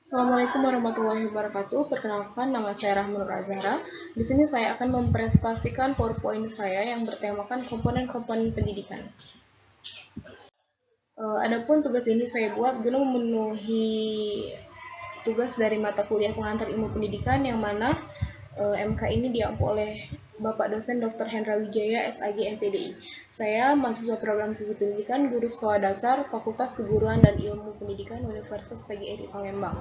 Assalamualaikum warahmatullahi wabarakatuh. Perkenalkan, nama saya Rahmanur Azhara. Di sini saya akan mempresentasikan PowerPoint saya yang bertemakan komponen-komponen pendidikan. Adapun tugas ini saya buat guna memenuhi tugas dari mata kuliah pengantar ilmu pendidikan yang mana MK ini diampu oleh Bapak dosen Dr. Hendra Wijaya, SAG MPDI. Saya mahasiswa program Sisi Pendidikan, guru sekolah dasar, Fakultas Keguruan dan Ilmu Pendidikan Universitas PGRI Palembang.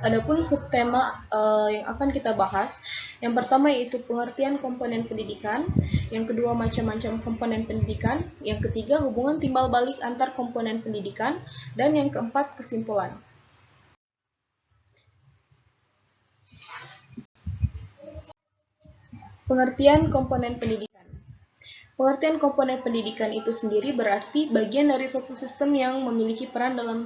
Adapun subtema yang akan kita bahas, yang pertama yaitu pengertian komponen pendidikan, yang kedua macam-macam komponen pendidikan, yang ketiga hubungan timbal balik antar komponen pendidikan, dan yang keempat kesimpulan. Pengertian komponen pendidikan. Pengertian komponen pendidikan itu sendiri berarti bagian dari suatu sistem yang memiliki peran dalam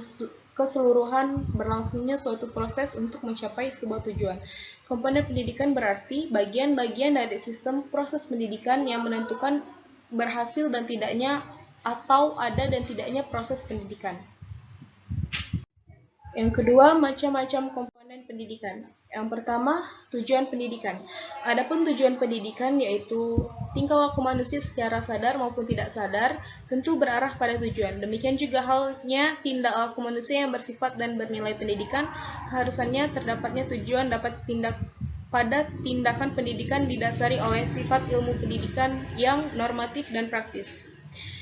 keseluruhan berlangsungnya suatu proses untuk mencapai sebuah tujuan. Komponen pendidikan berarti bagian-bagian dari sistem proses pendidikan yang menentukan berhasil dan tidaknya atau ada dan tidaknya proses pendidikan. Yang kedua, macam-macam komponen pendidikan. Yang pertama, tujuan pendidikan. Adapun tujuan pendidikan yaitu tingkah laku manusia secara sadar maupun tidak sadar tentu berarah pada tujuan. Demikian juga halnya tindak laku manusia yang bersifat dan bernilai pendidikan, keharusannya terdapatnya tujuan dapat pada tindakan pendidikan didasari oleh sifat ilmu pendidikan yang normatif dan praktis.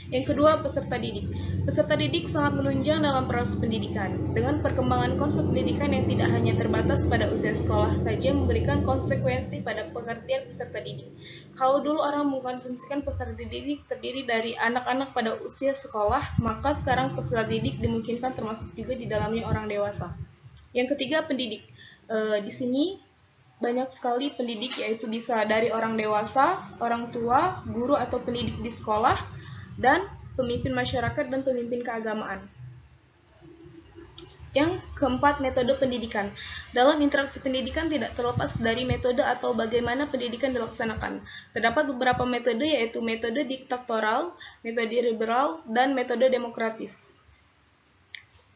Yang kedua, peserta didik. Peserta didik sangat menunjang dalam proses pendidikan. Dengan perkembangan konsep pendidikan yang tidak hanya terbatas pada usia sekolah saja memberikan konsekuensi pada pengertian peserta didik. Kalau dulu orang mengkonsumsikan peserta didik terdiri dari anak-anak pada usia sekolah, maka sekarang peserta didik dimungkinkan termasuk juga di dalamnya orang dewasa. Yang ketiga, pendidik. Di sini banyak sekali pendidik, yaitu bisa dari orang dewasa, orang tua, guru atau pendidik di sekolah, dan pemimpin masyarakat dan pemimpin keagamaan. Yang keempat, metode pendidikan. Dalam interaksi pendidikan tidak terlepas dari metode atau bagaimana pendidikan dilaksanakan. Terdapat beberapa metode, yaitu metode diktatorial, metode liberal, dan metode demokratis.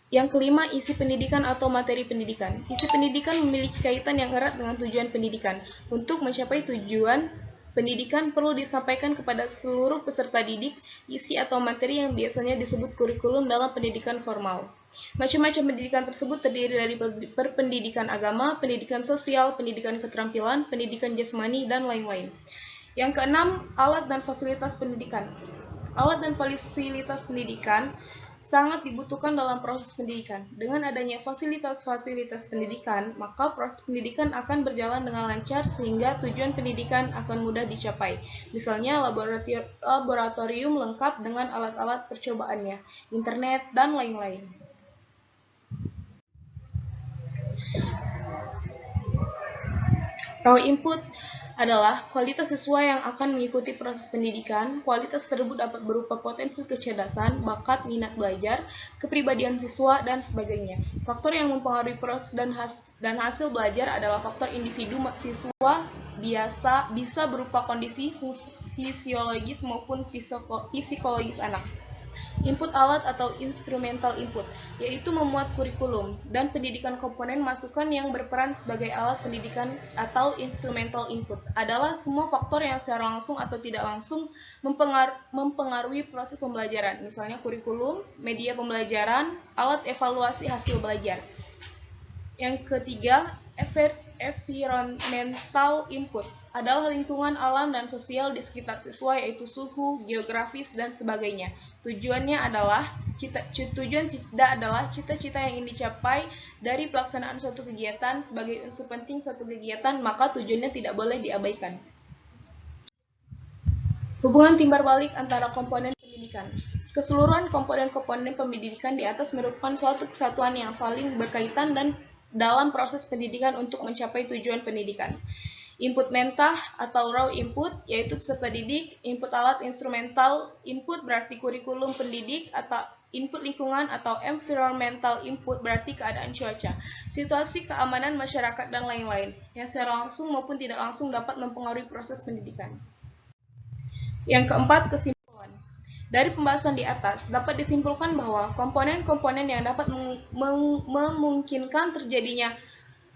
Yang kelima, isi pendidikan atau materi pendidikan. Isi pendidikan memiliki kaitan yang erat dengan tujuan pendidikan. Untuk mencapai tujuan pendidikan perlu disampaikan kepada seluruh peserta didik isi atau materi yang biasanya disebut kurikulum dalam pendidikan formal. Macam-macam pendidikan tersebut terdiri dari pendidikan agama, pendidikan sosial, pendidikan keterampilan, pendidikan jasmani, dan lain-lain. Yang keenam, alat dan fasilitas pendidikan. Alat dan fasilitas pendidikan sangat dibutuhkan dalam proses pendidikan. Dengan adanya fasilitas-fasilitas pendidikan, maka proses pendidikan akan berjalan dengan lancar sehingga tujuan pendidikan akan mudah dicapai. Misalnya laboratorium lengkap dengan alat-alat percobaannya, internet, dan lain-lain. Raw input adalah kualitas siswa yang akan mengikuti proses pendidikan. Kualitas tersebut dapat berupa potensi kecerdasan, bakat, minat belajar, kepribadian siswa, dan sebagainya. Faktor yang mempengaruhi proses dan hasil belajar adalah faktor individu siswa bisa berupa kondisi fisiologis maupun psikologis anak. Input alat atau instrumental input, yaitu memuat kurikulum, dan pendidikan komponen masukan yang berperan sebagai alat pendidikan atau instrumental input, adalah semua faktor yang secara langsung atau tidak langsung mempengaruhi proses pembelajaran, misalnya kurikulum, media pembelajaran, alat evaluasi hasil belajar. Yang ketiga, environmental input adalah lingkungan alam dan sosial di sekitar siswa, yaitu suhu, geografis, dan sebagainya. Tujuan adalah cita-cita yang ingin dicapai dari pelaksanaan suatu kegiatan. Sebagai unsur penting suatu kegiatan, maka tujuannya tidak boleh diabaikan. Hubungan timbal balik antara komponen pendidikan. Keseluruhan komponen-komponen pendidikan di atas merupakan suatu kesatuan yang saling berkaitan dan dalam proses pendidikan untuk mencapai tujuan pendidikan. Input mentah atau raw input, yaitu peserta didik. Input alat instrumental input berarti kurikulum pendidik, atau input lingkungan atau environmental input berarti keadaan cuaca, situasi keamanan masyarakat, dan lain-lain, yang secara langsung maupun tidak langsung dapat mempengaruhi proses pendidikan. Yang keempat, kesimpulan. Dari pembahasan di atas, dapat disimpulkan bahwa komponen-komponen yang dapat memungkinkan terjadinya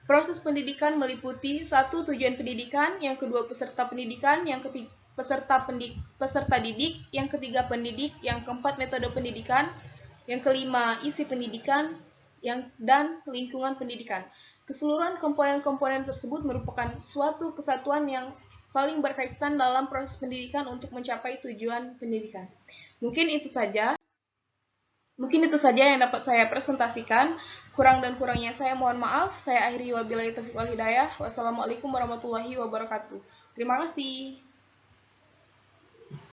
proses pendidikan meliputi: satu, tujuan pendidikan; yang kedua, peserta pendidikan; yang ketiga, peserta didik; yang ketiga, pendidik; yang keempat, metode pendidikan; yang kelima, isi pendidikan; dan lingkungan pendidikan. Keseluruhan komponen-komponen tersebut merupakan suatu kesatuan yang saling berkaitan dalam proses pendidikan untuk mencapai tujuan pendidikan. Mungkin itu saja yang dapat saya presentasikan. Kurang dan kurangnya saya mohon maaf. Saya akhiri, wabillahi taufiq wal hidayah. Wassalamualaikum warahmatullahi wabarakatuh. Terima kasih.